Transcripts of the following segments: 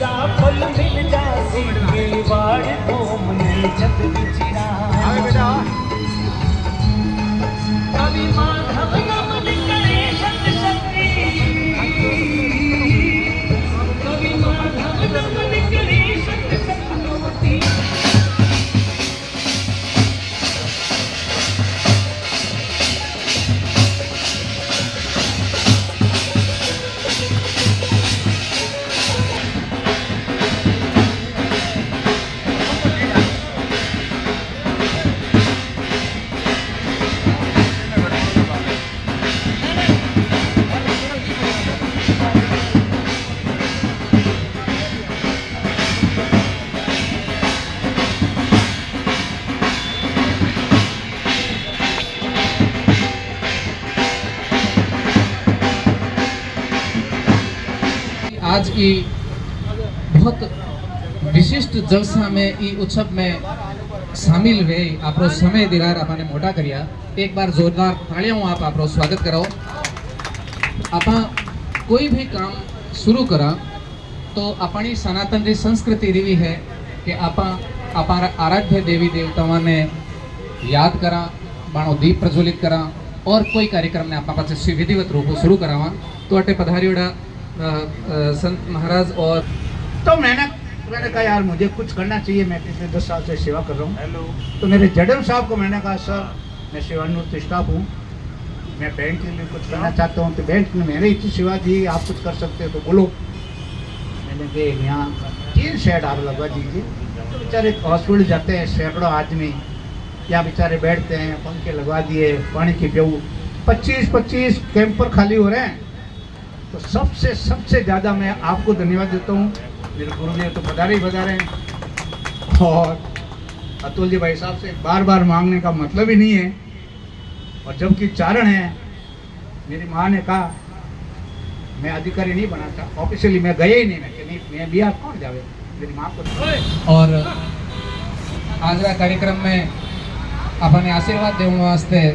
हीरा फल मिल जासी मेवाड़ घूम ले जग बिचरा कवि माधव नमन करे शत शक्ति कवि माधव नमन करे शत शक्ति आज ई बहुत विशिष्ट जलसा में ई उत्सव में शामिल हुए आपरो समय दिलार आपने मोटा करिया एक बार जोरदार तालियां आप आपरो स्वागत कराओ। आपा कोई भी काम शुरू करा तो अपनी सनातन री संस्कृति रही है कि आपा अपारा आराध्य देवी देवताओं ने याद करा बाणो दीप प्रज्वलित करा और कोई कार्यक्रम ने आपा पास विधिवत रूप शुरू करावा तो अटे पधारियोड़ा संत महाराज और तो मैंने कहा यार मुझे कुछ करना चाहिए, मैं पिछले 10 साल से सेवा कर रहा हूँ। तो मेरे जडम साहब को मैंने कहा सर मैं सेवानिवृत्त स्टाफ हूँ, मैं बैंक के लिए कुछ करना चाहता हूँ, तो बैंक ने मेरे इतनी सेवा दी, आप कुछ कर सकते हो तो बोलो। मैंने कहा यहाँ 3 शेड आप लगवा दीजिए। तो बेचारे हॉस्पिटल जाते हैं सैकड़ों आदमी, यहाँ बेचारे बैठते हैं, पंखे लगवा दिए, पानी की प्याऊ 25-25 कैंपर खाली हो रहे हैं। तो सबसे ज़्यादा मैं आपको धन्यवाद देता हूँ, मेरे गुरुदेव तो बता रहे हैं। और अतुल जी भाई साहब से बार बार मांगने का मतलब ही नहीं है। और जबकि चारण है, मेरी माँ ने कहा मैं अधिकारी नहीं बना था, ऑफिशियली मैं गया ही नहीं, मैं कि नहीं मैं बिहार कौन जावे, मेरी माँ को। और आज का कार्यक्रम में अपने आशीर्वाद देने वास्ते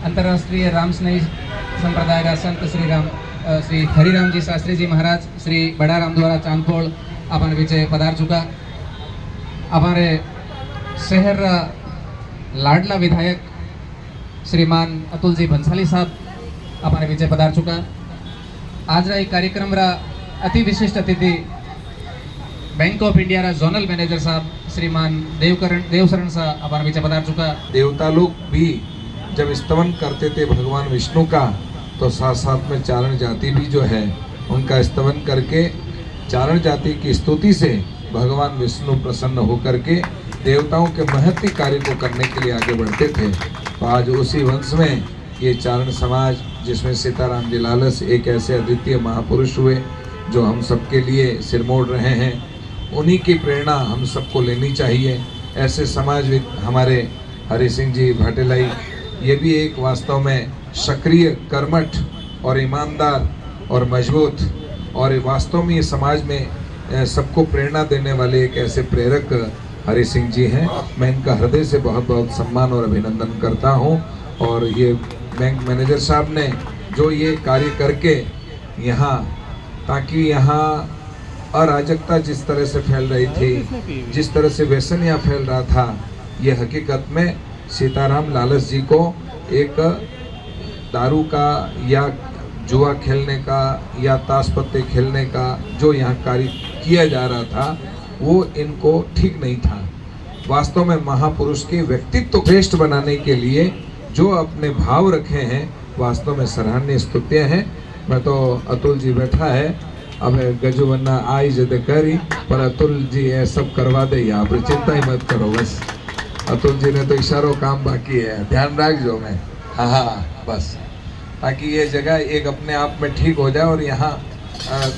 अंतर्राष्ट्रीय राम स्नेही संप्रदाय का संत श्री हरिराम जी शास्त्री जी महाराज श्री बड़ा राम द्वारा चांदपोल अपन विचे पधार चुका। हमारे शहर लाडला विधायक श्रीमान अतुल जी बंसाली साहब अपन विचे पधार चुका। आज रा कार्यक्रम रा अति विशिष्ट अतिथि बैंक ऑफ इंडिया रा जोनल मैनेजर साहब श्रीमान देवशरण साहब अपन विचे पधार चुका। देवता लोग भी जब स्तवन करते थे भगवान विष्णु का, तो साथ साथ में चारण जाति भी जो है उनका स्तवन करके चारण जाति की स्तुति से भगवान विष्णु प्रसन्न होकर के देवताओं के महत्व कार्य को करने के लिए आगे बढ़ते थे। तो आज उसी वंश में ये चारण समाज, जिसमें सीताराम जी लालस एक ऐसे अद्वितीय महापुरुष हुए जो हम सबके लिए सिरमोड़ रहे हैं, उन्हीं की प्रेरणा हम सबको लेनी चाहिए। ऐसे समाज हमारे हरि सिंह जी भाटेलाई, ये भी एक वास्तव में सक्रिय, कर्मठ और ईमानदार और मजबूत, और वास्तव में ये समाज में सबको प्रेरणा देने वाले एक ऐसे प्रेरक हरि सिंह जी हैं। मैं इनका हृदय से बहुत बहुत सम्मान और अभिनंदन करता हूं। और ये बैंक मैनेजर साहब ने जो ये कार्य करके यहाँ, ताकि यहाँ अराजकता जिस तरह से फैल रही थी, जिस तरह से व्यसन यहाँ फैल रहा था, ये हकीकत में सीताराम लालस जी को एक दारू का या जुआ खेलने का या ताश पत्ते खेलने का जो यहाँ कार्य किया जा रहा था, वो इनको ठीक नहीं था। वास्तव में महापुरुष के व्यक्तित्व को श्रेष्ठ बनाने के लिए जो अपने भाव रखे हैं, वास्तव में सराहनीय स्तुतियाँ हैं। मैं तो अतुल जी बैठा है, अब गजू वन्ना आई जदे करी, पर अतुल जी ये सब करवा दे, यहाँ पर चिंता ही मत करो। बस अतुल जी ने तो इशारों काम बाकी है, ध्यान रख जो मैं, हाँ बस, ताकि ये जगह एक अपने आप में ठीक हो जाए और यहाँ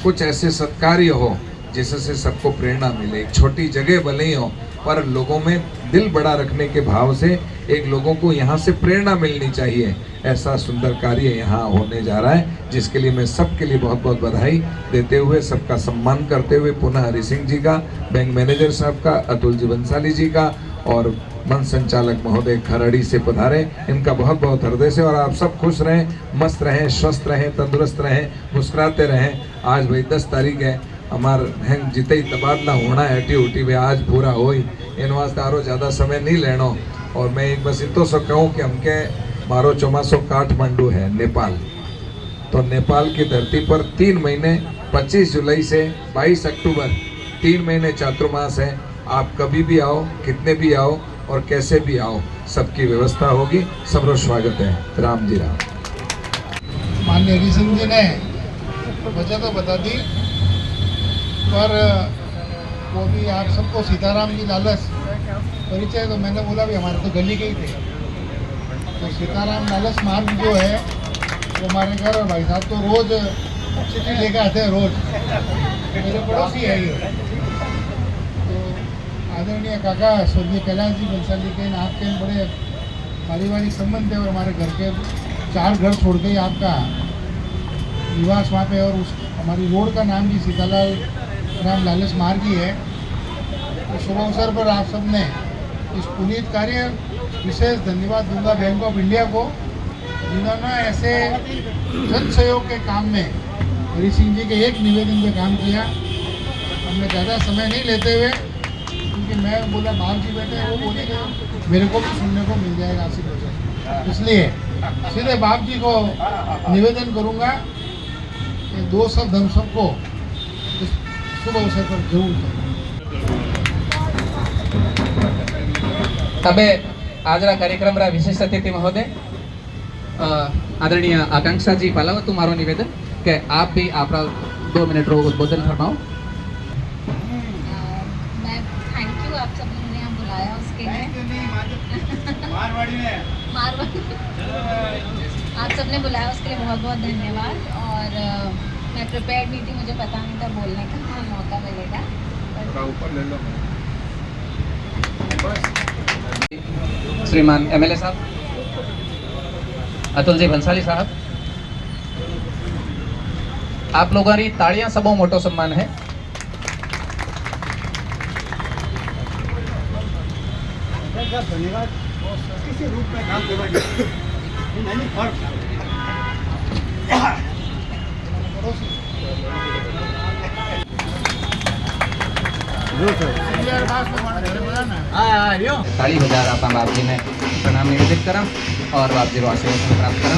कुछ ऐसे सत्कार्य हो जिससे सबको प्रेरणा मिले। एक छोटी जगह भले ही हो, पर लोगों में दिल बड़ा रखने के भाव से एक लोगों को यहाँ से प्रेरणा मिलनी चाहिए। ऐसा सुंदर कार्य यहाँ होने जा रहा है, जिसके लिए मैं सबके लिए बहुत बहुत बधाई देते हुए, सबका सम्मान करते हुए पुनः हरि सिंह जी का, बैंक मैनेजर साहब का, अतुल जी बंसाली जी का और मन संचालक महोदय खरड़ी से पधारे, इनका बहुत बहुत हृदय से। और आप सब खुश रहें, मस्त रहें, स्वस्थ रहें, तंदुरुस्त रहें, मुस्कुराते रहें। आज भाई 10 तारीख है, अमार हैं जिते तबादला होना है हटी उठी वे आज पूरा हो इन वास्ते आरो ज़्यादा समय नहीं लेनो। और मैं एक बस इतो सो कहूँ कि हमके मारो चौमासो काठमांडू है नेपाल, तो नेपाल की धरती पर 3 महीने 25 जुलाई से 22 अक्टूबर 3 महीने चातुर्मास है। आप कभी भी आओ, कितने भी आओ और कैसे भी आओ, सबकी व्यवस्था होगी। सबरो स्वागत है। राम जी राम। माननीय हरि सिंह जी ने वजह तो बता दी, पर वो भी आप सबको सीताराम जी लालस परिचय तो मैंने बोला भी हमारे तो गली के ही थे। तो सीताराम लालस मार्ग जो है वो हमारे घर भाई साहब तो रोज चिट्ठी लेकर आते हैं, रोज मेरे पड़ोसी है ये। तो आदरणीय काका स्वर्गीय कैलाश जी बंसाली के आपके बड़े पारिवारिक संबंध है और हमारे घर के 4 घर छोड़ के ही आपका निवास वहाँ पे, और उस हमारी रोड का नाम भी सीतालाल राम लालस मार्ग ही है। तो शुभ अवसर पर आप सब ने इस पुनीत कार्य विशेष धन्यवाद दूंगा बैंक ऑफ इंडिया को, जिन्होंने ऐसे जन सहयोग के काम में हरि सिंह जी के एक निवेदन पे काम किया। हमने ज़्यादा समय नहीं लेते हुए, क्योंकि मैं बोला बाप जी बैठे हैं, वो बोलेंगे मेरे को भी सुनने को मिल जाएगा आसिफ वजह, इसलिए सीधे बाप जी को निवेदन करूंगा कि 2 शब्द हम सबको इस शुभ अवसर पर जरूर करें। तबे आज कार्यक्रम रा विशेष अतिथि महोदय आदरणीय आकांक्षा जी पालावतु मारो निवेदन कि आप भी आपका 2 मिनट रो उद्बोधन फरमाओ। मैं थैंक यू, आप सब ने यहाँ बुलाया उसके लिए मारवाड़ी आप सबने बुलाया उसके लिए बहुत बहुत धन्यवाद। और मैं प्रिपेयर्ड नहीं थी, मुझे पता नहीं था बोलने का मौका मिलेगा। श्रीमान MLA साहब, अतुल जी भंसाली साहब, आप लोगों की ताड़ियां सबो मोटो सम्मान है। धन्यवाद किसी रूप में काम करवाइए। ताली बजा आप बाप जी ने प्रणाम निवेदित करा और बाप जी आशीर्वाद प्राप्त करा।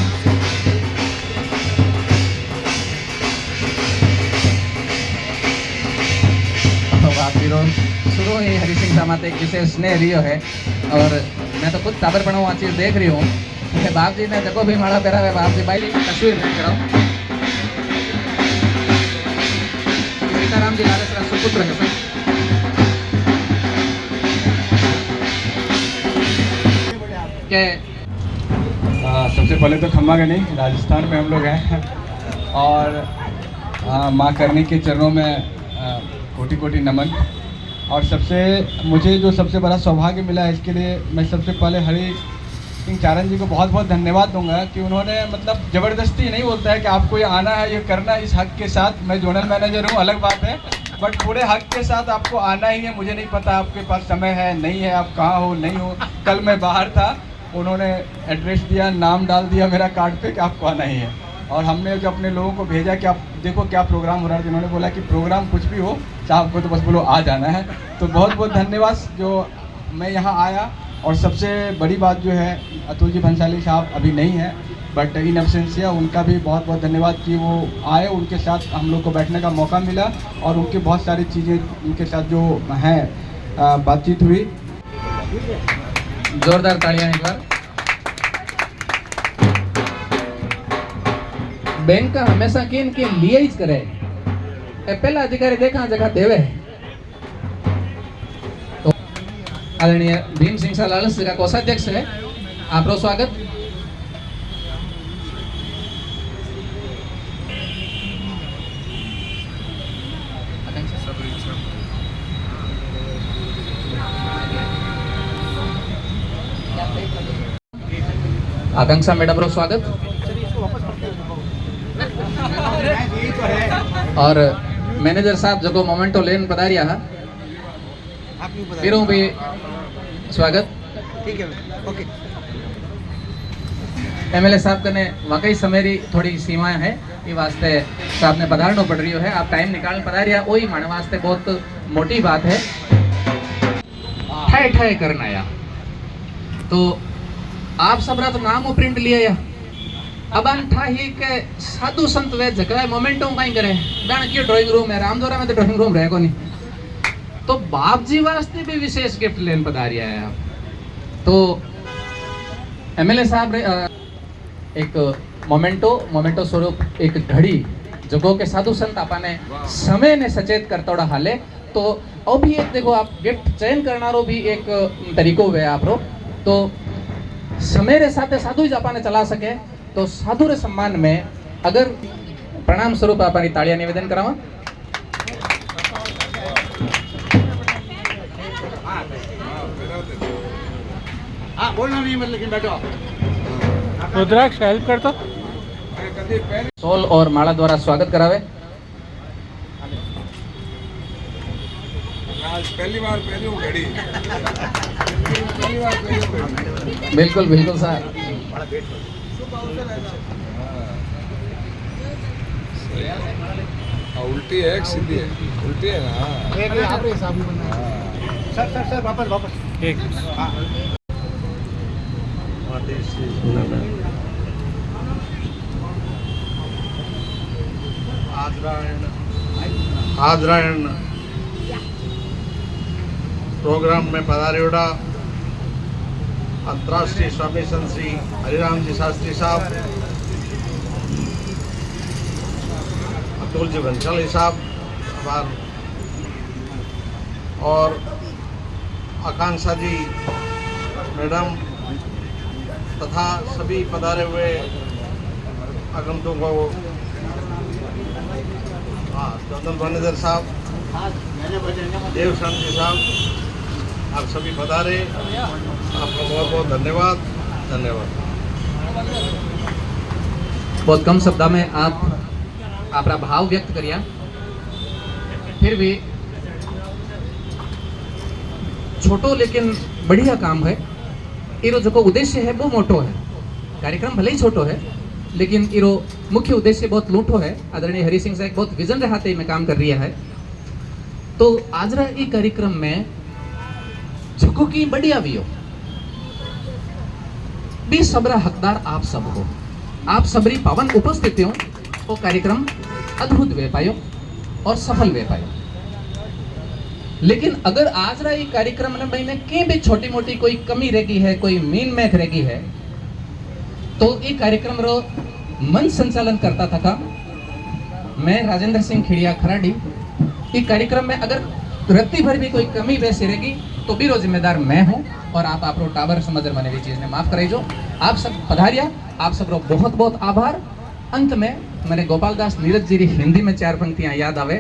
बाप जी शुरू ही हरि सिंह साहब एक विशेष स्नेह रियो है, और मैं तो खुद ताबर पड़ा आ चीज देख रही हूँ। बाप जी ने जगो भी माड़ा पहरा है, बाप जी भाई तस्वीर नहीं कराओ। सीताराम जी लालस का सुपुत्र है सर। सबसे पहले तो खम्मा गनी राजस्थान में हम लोग हैं, और माँ करनी के चरणों में कोटि कोटि नमन। और मुझे जो सबसे बड़ा सौभाग्य मिला है, इसके लिए मैं सबसे पहले हरि सिंह चारण जी को बहुत बहुत धन्यवाद दूंगा कि उन्होंने मतलब ज़बरदस्ती नहीं बोलता है कि आपको ये आना है, ये करना है, इस हक के साथ। मैं जोनल मैनेजर हूँ, अलग बात है, बट पूरे हक के साथ आपको आना ही है। मुझे नहीं पता आपके पास समय है नहीं है, आप कहाँ हो नहीं हो। कल मैं बाहर था, उन्होंने एड्रेस दिया, नाम डाल दिया मेरा कार्ड पे कि आपको आना ही है। और हमने जो अपने लोगों को भेजा कि आप देखो क्या प्रोग्राम हो रहा है, जिन्होंने बोला कि प्रोग्राम कुछ भी हो, साहब को तो बस बोलो आ जाना है। तो बहुत बहुत धन्यवाद जो मैं यहाँ आया। और सबसे बड़ी बात जो है, अतुल जी भंसाली साहब अभी नहीं है, बट इन एब्सेंसिया उनका भी बहुत बहुत धन्यवाद कि वो आए, उनके साथ हम लोग को बैठने का मौका मिला, और उनकी बहुत सारी चीज़ें उनके साथ जो हैं बातचीत हुई। जोरदार तालियां एक बार। बैंक का हमेशा किन के लिए ही करे, पहला अधिकारी देखा जगह देवे। तो आदरणीय भीम सिंह लालस का कोषाध्यक्ष है, आपरो स्वागत। आकांक्षा मैडम रो स्वागत। और मैनेजर साहब जो मोमेंटो लेन पधारिया है, फिर भी स्वागत। ठीक है, ओके। MLA साहब कने वाकई समय री थोड़ी सीमाएं है, ये वास्ते साहब ने पधारनो पड़ रही है। आप टाइम निकाल पधारिया वही माने वास्ते बहुत मोटी बात है। ठाए ठाए करना आया तो आप सबरा तो नाम प्रिंट लिया या अब ठा ही के साधु संत वे जगह मोमेंटो कहीं करे बाण क्यों ड्राइंग रूम है रामदोरा में तो ड्राइंग रूम रहे को नहीं तो बाप जी वास्ते भी विशेष गिफ्ट लेन पधारिया है आप तो एमएलए साहब एक मोमेंटो स्वरूप एक घड़ी जगो के साधु संत आपने समय ने सचेत करतोड़ा हाले तो और भी एक देखो आप गिफ्ट चयन करनारो भी एक तरीको वे आपरो तो समय रे साथे साधु ज आपने चला सके तो साधु रे सम्मान में अगर प्रणाम स्वरूप आपनी तालियां निवेदन करावा। हाँ बोलना नहीं मतलब लेकिन बैठो रुद्राक्ष हेल्प करता सोल और माला द्वारा स्वागत करावे। आज पहली बार पहनी हूँ घड़ी। बिल्कुल बिल्कुल सर। उल्टी है कि सीधी है? उल्टी है ना। सर वापस आदरायण प्रोग्राम में पधारेड़ा अंतर्राष्ट्रीय स्वामी संत श्री हरिराम जी शास्त्री साहब, अब्दुल जी बंसाली साहब और आकांक्षा जी मैडम तथा सभी पधारे हुए आगंतुकों को चंदन बनेदर साहब, देवशरण जी साहब, आप सभी पधारे, आपका बहुत बहुत धन्यवाद। बहुत कम शब्दों में आप अपना भाव व्यक्त करिया, फिर भी छोटो लेकिन बढ़िया काम है। इरो जो उद्देश्य है वो मोटो है। कार्यक्रम भले ही छोटो है लेकिन इरो मुख्य उद्देश्य बहुत लूठो है। आदरणीय हरि सिंह साहब बहुत विजन रहते में काम कर रहा है। तो आज रा ये कार्यक्रम में झको की बढ़िया भी हो भी सबरा हकदार आप सब हो। आप सबरी पावन उपस्थिति हो वो कार्यक्रम अद्भुत वे पायो और सफल वे पायो। लेकिन अगर आज रा ये कार्यक्रम में कहीं भी छोटी मोटी कोई कमी रहेगी है, कोई मीन मैक रहेगी है, तो ये कार्यक्रम रो मन संचालन करता था मैं राजेंद्र सिंह खिड़िया खराडी। ये कार्यक्रम में अगर रत्ती भर भी कोई कमी वैसी रहेगी तो भी रो जिम्मेदार मैं हूँ और आप टावर समझ मैंने भी चीज ने माफ कराइजो। आप सब पधारिया, आप सब रो बहुत बहुत आभार। अंत में मैंने गोपाल दास नीरज जी री हिंदी में 4 पंक्तियां याद आवे।